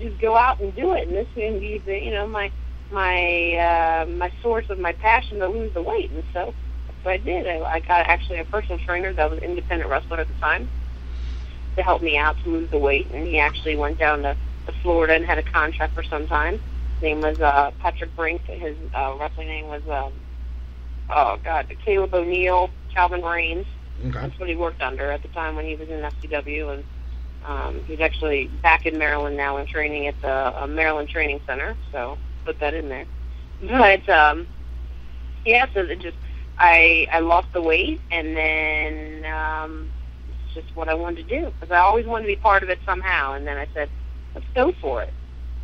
just go out and do it, and this would be my source of my passion to lose the weight. And so that's what I did. I got actually a personal trainer that was an independent wrestler at the time to help me out to lose the weight, and he actually went down to Florida and had a contract for some time. His name was Patrick Brink. His wrestling name was Caleb O'Neill, Calvin Raines. Okay. That's what he worked under at the time when he was in FCW, and he's actually back in Maryland now and training at the Maryland Training Center. So put that in there. But so it just I lost the weight, and then it's just what I wanted to do, because I always wanted to be part of it somehow. And then I said, let's go for it.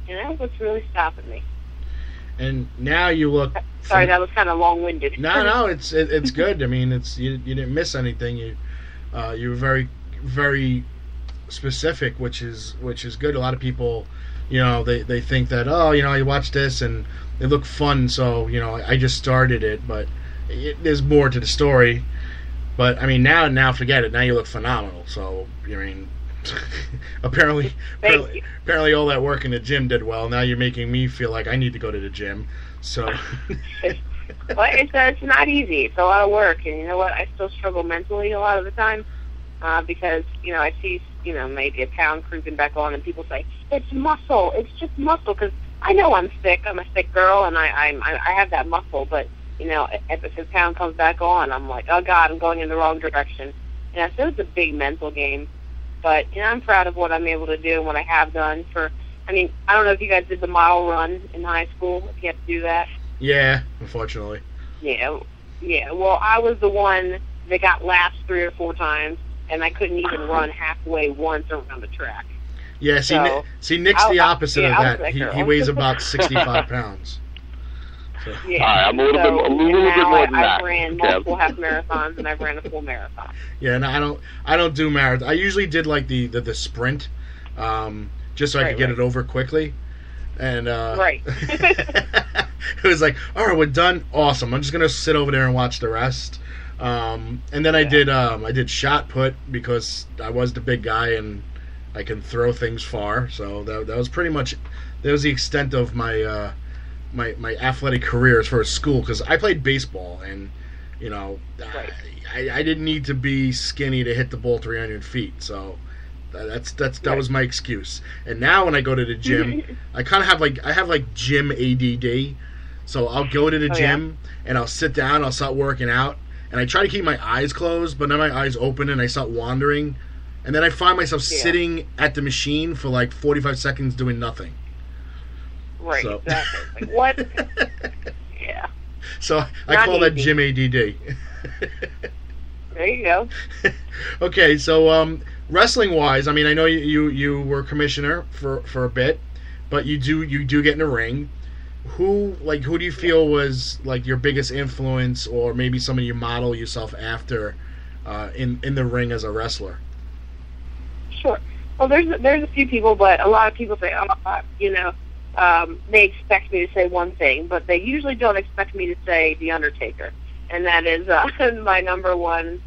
And that's what's really stopping me. And now you look. Sorry, that was kind of long-winded. No, it's good. I mean, you didn't miss anything. You were very, very specific, which is good. A lot of people, they think that, you watch this and they look fun, so I just started it, but there's more to the story. But I mean, now forget it. Now you look phenomenal. So I mean. apparently all that work in the gym did well. Now you're making me feel like I need to go to the gym. So well, it's not easy. It's a lot of work, and you know what? I still struggle mentally a lot of the time because I see maybe a pound creeping back on, and people say it's muscle. It's just muscle, because I know I'm thick. I'm a thick girl, and I have that muscle. But if a pound comes back on, I'm like, oh God, I'm going in the wrong direction. And so it's a big mental game. But I'm proud of what I'm able to do and what I have done. I don't know if you guys did the model run in high school, if you have to do that. Yeah, unfortunately. Yeah. Well, I was the one that got lapped 3 or 4 times, and I couldn't even run halfway once around the track. Yeah, see, Nick's the opposite of that. He weighs about 65 pounds. So. Yeah, I'm a little bit more than that. I ran multiple half marathons, and I've ran a full marathon. Yeah, no, I don't do marathon. I usually did like the sprint, just so I could get it over quickly. And right. It was like, all right, we're done. Awesome. I'm just gonna sit over there and watch the rest. And then I did shot put, because I was the big guy and I can throw things far. So that was pretty much the extent of my my athletic career as far as school, because I played baseball, and right. I didn't need to be skinny to hit the ball 300 feet, so that was my excuse. And now when I go to the gym, I kind of have gym ADD, so I'll go to the gym and I'll sit down, I'll start working out, and I try to keep my eyes closed, but then my eyes open and I start wandering, and then I find myself sitting at the machine for like 45 seconds doing nothing. Right, so. Exactly. Like, what? Yeah. So I call that gym ADD. There you go. Okay, so wrestling-wise, I mean, I know you were commissioner for a bit, but you do get in the ring. Who do you feel was like your biggest influence, or maybe somebody you model yourself after in the ring as a wrestler? Sure. Well, there's a few people, but a lot of people say, they expect me to say one thing, but they usually don't expect me to say The Undertaker, and that is my number one,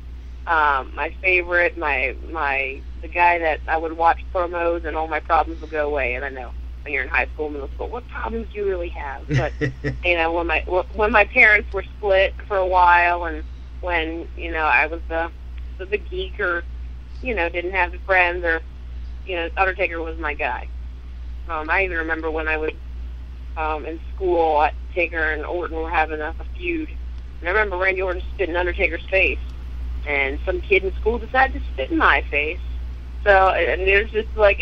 my favorite, the guy that I would watch promos and all my problems would go away. And I know when you're in high school, middle school, what problems do you really have? But when my parents were split for a while, and when I was the geek, or didn't have the friends, or Undertaker was my guy. I even remember when I was in school, Taker and Orton were having a feud. And I remember Randy Orton spit in Undertaker's face. And some kid in school decided to spit in my face. So, and it was just like,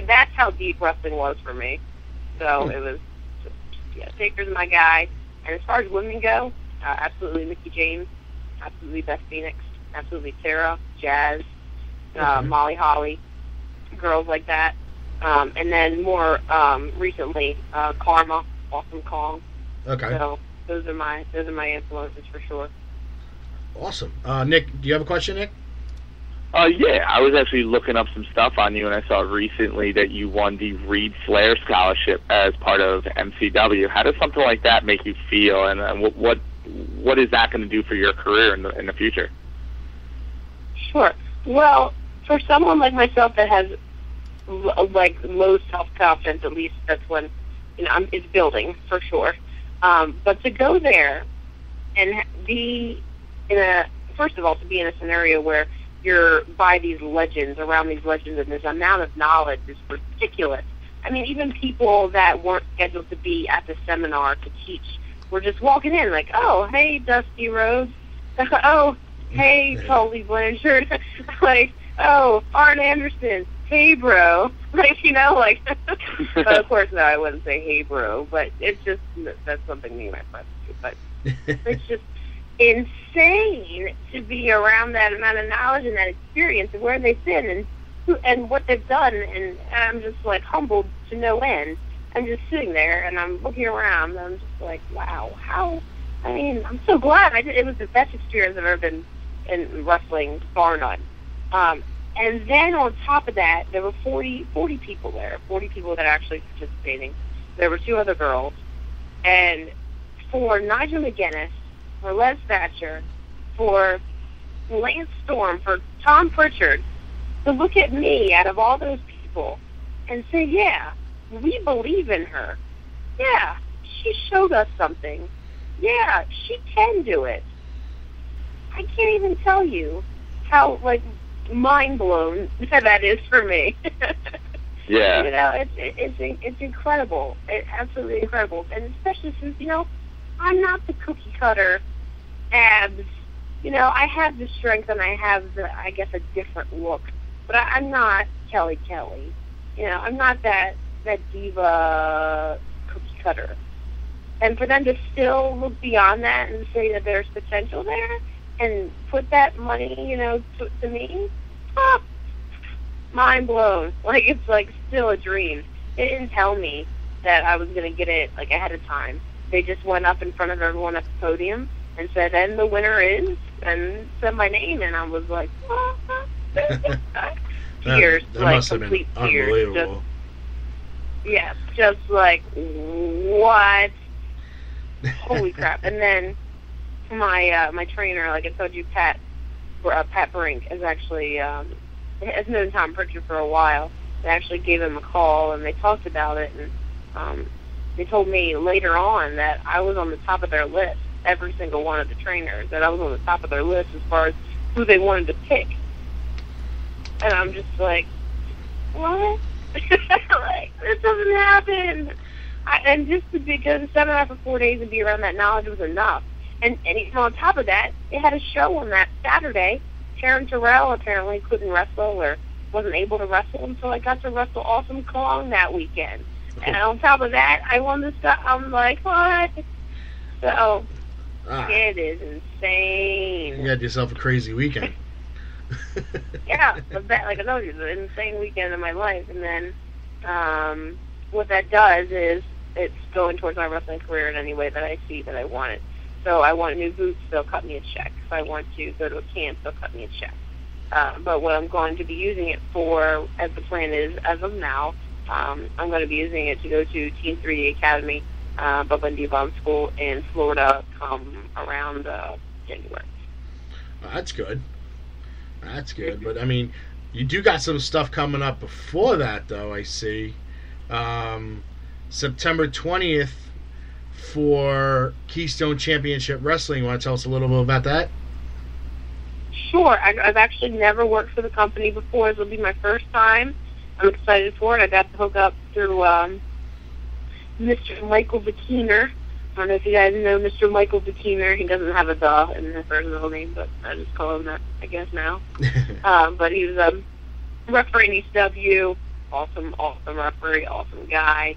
that's how deep wrestling was for me. So it was, Taker's my guy. And as far as women go, absolutely Mickie James, absolutely Beth Phoenix, absolutely Sarah, Jazz, Molly Holly, girls like that. And then more recently, Karma, Awesome Kong. Okay. So those are my influences for sure. Awesome. Nick, do you have a question, Nick? Yeah, I was actually looking up some stuff on you, and I saw recently that you won the Reed Flair Scholarship as part of MCW. How does something like that make you feel, and what is that going to do for your career in the future? Sure. Well, for someone like myself that has like low self-confidence. At least that's when, it's building for sure. But to go there and be first of all, to be in a scenario where you're by these legends, around these legends, and this amount of knowledge is ridiculous. I mean, even people that weren't scheduled to be at the seminar to teach were just walking in like, oh, hey, Dusty Rhodes. Oh, hey, Tully Blanchard. Like, oh, Arn Anderson. Hey, bro. Like, but of course, no, I wouldn't say hey, bro, but it's just, that's something me and my friends do. But it's just insane to be around that amount of knowledge and that experience and where they've been and what they've done, and I'm just like humbled to no end. I'm just sitting there and I'm looking around and I'm just like, wow, I'm so glad. It was the best experience I've ever been in wrestling, bar none. And then on top of that, there were 40 people there, 40 people that are actually participating. There were 2 other girls. And for Nigel McGuinness, for Les Thatcher, for Lance Storm, for Tom Pritchard, to look at me out of all those people and say, yeah, we believe in her. Yeah, she showed us something. Yeah, she can do it. I can't even tell you how, mind blown that is for me. Yeah. It's incredible. It's absolutely incredible. And especially since, I'm not the cookie cutter abs. I have the strength and I have a different look. But I'm not Kelly. I'm not that diva cookie cutter. And for them to still look beyond that and say that there's potential there and put that money, to me, mind blown. It's still a dream. They didn't tell me that I was going to get it ahead of time. They just went up in front of everyone at the podium and said, and the winner is, and said my name, and I was like, tears, that must have complete been tears. unbelievable. Just what? Holy crap. And then my trainer, like I told you, Pat Brink, has actually has known Tom Pritchard for a while. They actually gave him a call and they talked about it, and they told me later on that I was on the top of their list, every single one of the trainers, that I was on the top of their list as far as who they wanted to pick. And I'm just like, what? This doesn't happen. And just to go to seminar for 4 days and be around that knowledge was enough. And even on top of that, they had a show on that Saturday. Taryn Terrell apparently couldn't wrestle or wasn't able to wrestle, and so I got to wrestle Awesome Kong that weekend. And on top of that, I won the stuff. I'm like, what? So, it is insane. You had yourself a crazy weekend. Yeah, but like I told you, an insane weekend of my life. And then what that does is it's going towards my wrestling career in any way that I see that I want it. So I want new boots, they'll cut me a check. If I want to go to a camp, they'll cut me a check. But what I'm going to be using it for, as the plan is, as of now, I'm going to be using it to go to Team 3D Academy, Bubba and D-Bomb School in Florida come around January. That's good. That's good. But, I mean, you do got some stuff coming up before that, though, I see. September 20th for Keystone Championship Wrestling. You want to tell us a little bit about that? Sure. I've actually never worked for the company before. This will be my first time. I'm excited for it. I got to hook up through Mr. Michael Bikiner. I don't know if you guys know Mr. Michael Bikiner. He doesn't have a "the" in his first middle name, but I just call him that, I guess, now. But he was a referee in ECW. Awesome referee, awesome guy.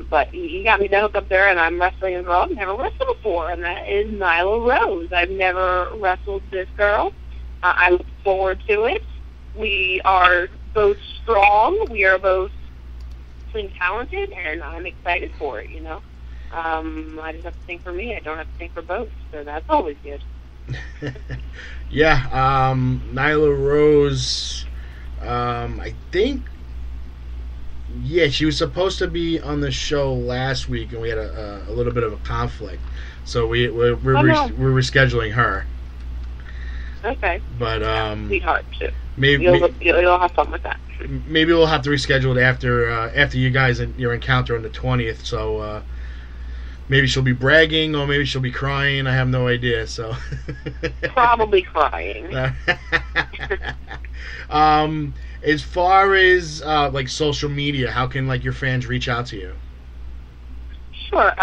But he got me to hook up there, and I'm wrestling a girl I've never wrestled before, and that is Nyla Rose. I've never wrestled this girl. I look forward to it. We are both strong. We are both talented, and I'm excited for it, I just have to think for me. I don't have to think for both, so that's always good. Yeah, Nyla Rose, I think, yeah, she was supposed to be on the show last week, and we had a little bit of a conflict, so we're rescheduling her. Okay. But sweetheart too. Maybe you'll have fun with that. maybe we'll have to reschedule it after you guys your encounter on the 20th. So maybe she'll be bragging, or maybe she'll be crying. I have no idea. So probably crying. As far as like social media, how can like your fans reach out to you? Sure.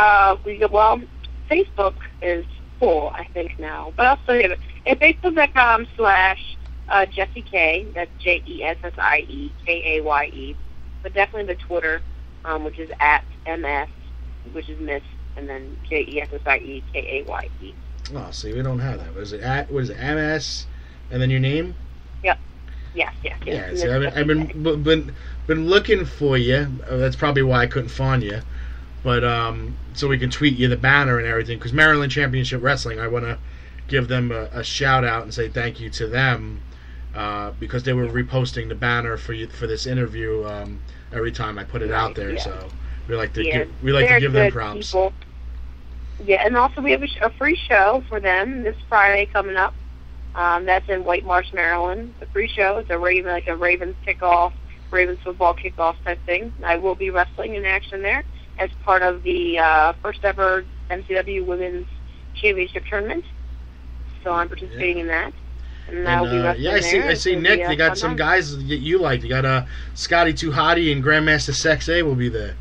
Facebook is full, I think now, but also at Facebook.com/Jessie Kaye. That's JESSIEKAYE. But definitely the Twitter, which is @MS, which is Miss, and then JESSIEKAYE. Oh, see, we don't have that. Was it MS, and then your name? Yep. Yes. Yeah. See, I've been looking for you. That's probably why I couldn't find you. But so we can tweet you the banner and everything, because Maryland Championship Wrestling, I want to give them a shout out and say thank you to them, because they were reposting the banner for this interview every time I put it out there. Yeah. So we like to give them props. People. Yeah, and also we have a free show for them this Friday coming up. That's in White Marsh, Maryland. The free show. It's a Ravens kickoff, Ravens football kickoff type thing. I will be wrestling in action there as part of the first ever MCW Women's Championship Tournament. So I'm participating in that. And I will be wrestling there. I see Nick. They got some guys that you like. You got Scotty Too Hottie and Grandmaster Sex A will be there.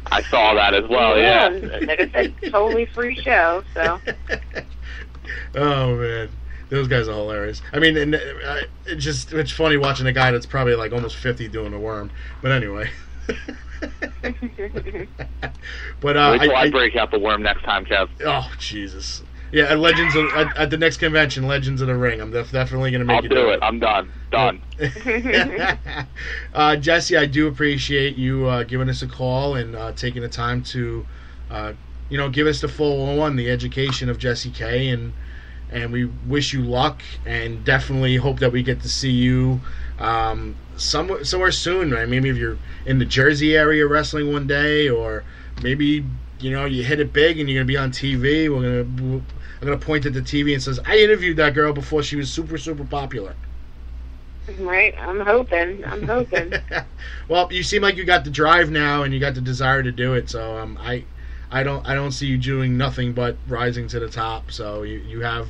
I saw that as well, yeah. Like I said, totally free show, so. Oh, man. Those guys are hilarious. I mean, and it's funny watching a guy that's probably like almost 50 doing a worm. But anyway. But wait till I break out the worm next time, Kev. Oh, Jesus. Yeah, at the next convention, Legends of the Ring. I'm definitely going to make you do it. I'm done. Jessie, I do appreciate you giving us a call and taking the time to, give us the full on the education of Jessie Kaye, and we wish you luck, and definitely hope that we get to see you somewhere soon. Right? Maybe if you're in the Jersey area wrestling one day, or maybe you hit it big and you're gonna be on TV. I'm gonna point at the TV and says, I interviewed that girl before she was super, super popular. Right, I'm hoping. Well, you seem like you got the drive now and you got the desire to do it. So I don't see you doing nothing but rising to the top. So you have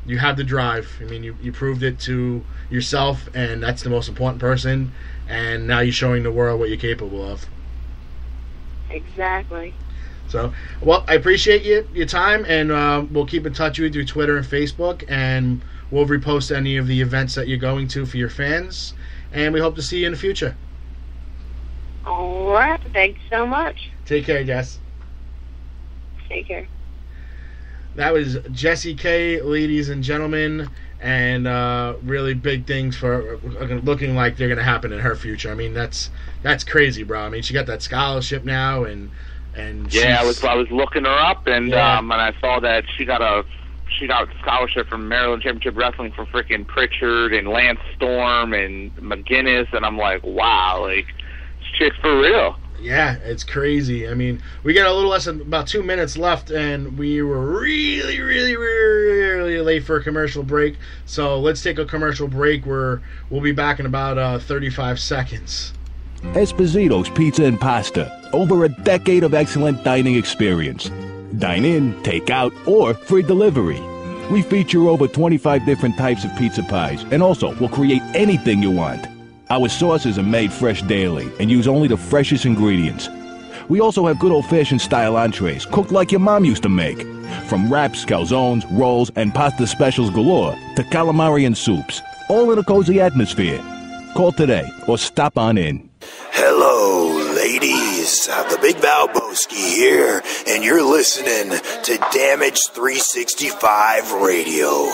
the drive. I mean, you proved it to yourself, and that's the most important person. And now you're showing the world what you're capable of. Exactly. So, well, I appreciate your time, and we'll keep in touch with you through Twitter and Facebook, and we'll repost any of the events that you're going to for your fans, and we hope to see you in the future. All right. Thanks so much. Take care, Jess. Take care. That was Jessie Kaye, ladies and gentlemen, and really big things for looking like they're going to happen in her future. I mean, that's crazy, bro. I mean, she got that scholarship now, and yeah, I was looking her up, and I saw that she got a scholarship from Maryland Championship Wrestling for freaking Pritchard and Lance Storm and McGinnis, and I'm like, wow, like, this chick's for real. Yeah, it's crazy. I mean, we got a little less than about 2 minutes left, and we were really, really, really late for a commercial break. So let's take a commercial break. We'll be back in about 35 seconds. Esposito's Pizza and Pasta. Over a decade of excellent dining experience. Dine in, take out, or free delivery. We feature over 25 different types of pizza pies, and also will create anything you want. Our sauces are made fresh daily and use only the freshest ingredients. We also have good old-fashioned style entrees, cooked like your mom used to make. From wraps, calzones, rolls, and pasta specials galore to calamari and soups, all in a cozy atmosphere. Call today or stop on in. Hello, ladies. The Big Valboski here, and you're listening to Damage 365 Radio.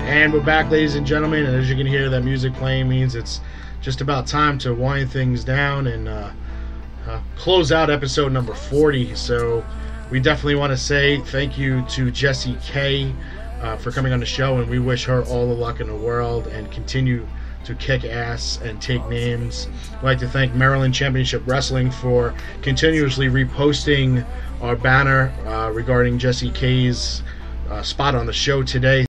And we're back, ladies and gentlemen, and as you can hear, that music playing means it's just about time to wind things down and close out episode number 40. So we definitely want to say thank you to Jessie Kaye for coming on the show, and we wish her all the luck in the world and continue to kick ass and take names. I'd like to thank Maryland Championship Wrestling for continuously reposting our banner regarding Jesse Kaye's spot on the show today.